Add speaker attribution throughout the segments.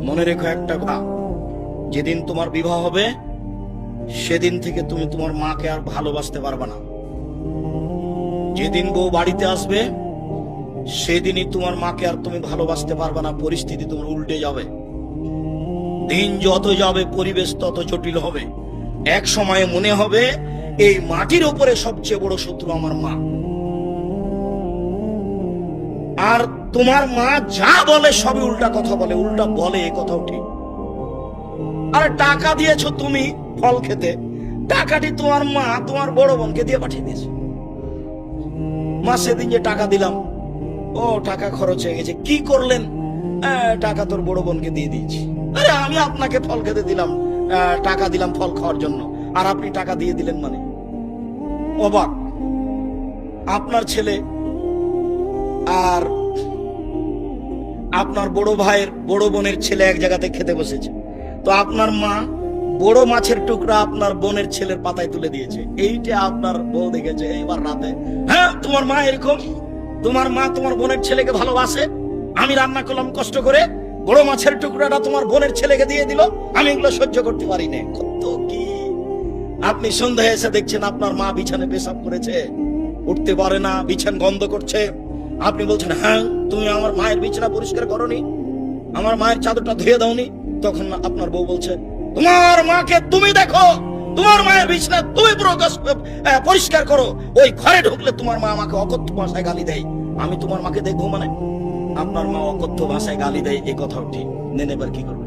Speaker 1: মনে রেখো একটা কথা, যেদিন তোমার বিবাহ হবে সেদিন থেকে তুমি তোমার মাকে আর ভালোবাসতে পারবে না। যেদিন বউ বাড়িতে আসবে সেদিনই তোমার মাকে আর তুমি ভালোবাসতে পারবে না। পরিস্থিতি তোমার উল্টে যাবে। দিন যত যাবে পরিবেশ তত জটিল হবে। এক সময়ে মনে হবে এই মাটির উপরে সবচেয়ে বড় শত্রু আমার মা। আর তোমার মা যা বলে সবই উল্টা কথা বলে, উল্টা বলে, এ কথাও ঠিক। আর টাকা দিয়েছো তুমি ফল খেতে, টাকাটি তোমার মা তোমার বড় বোনকে দিয়ে পাঠিয়ে দিয়েছে। মা সেদিন যে টাকা দিলাম, ও টাকা খরচ হয়ে গেছে, কি করলেন? টাকা তোর বড় বোনকে দিয়ে দিয়েছি। আরে আমি আপনাকে ফল খেতে দিলাম, টাকা দিলাম ফল খাওয়ার জন্য, আর আপনি টাকা দিয়ে দিলেন মানে? অবাক। আপনার ছেলে আর আপনার বড় ভাইয়ের বড় বোনের ছেলে এক জায়গাতে খেতে বসেছে, তো আপনার মা বড় মাছের টুকরা আপনার বোনের ছেলের পাতায় তুলে দিয়েছে। এইটা আপনার বউ দেখেছে এবার রাতে। হ্যাঁ, তোমার মা এরকম, তোমার মা তোমার বোনের ছেলেকে ভালোবাসে। আমি রান্না করলাম কষ্ট করে, বড় মাছের টুকরাটা তোমার বোনের ছেলেকে দিয়ে দিল, আমি এগুলো সহ্য করতে পারি না। কত কি! আপনি সন্ধ্যায় এসে দেখছেন আপনার মা বিছানে পেশাব করেছে, উঠতে পারে না, বিছান গন্ধ করছে। আপনি বলছেন, হ্যাঁ তুমি আমার মায়ের বিছানা পরিষ্কার করনি, আমার মায়ের চাদরটা ধুয়ে দাওনি। তখন আপনার বউ বলছে, তোমার মাকে তুমি দেখো, তোমার মায়ের বিছানা তুমি পুরো পরিষ্কার করো। ওই ঘরে ঢুকলে তোমার মা আমাকে অকথ্য ভাষায় গালি দেয়, আমি তোমার মাকে দেখবো মানে? আপনার মা অকথ্য ভাষায় গালি দেয়, এ কথাও ঠিক। নেন এবার কি করবে?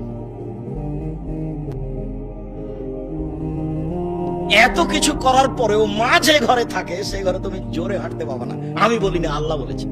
Speaker 1: এত কিছু করার পরেও মা যে ঘরে থাকে সেই ঘরে তুমি জোরে হাঁটতে পাবো না। আমি বলি না, আল্লাহ বলেছে।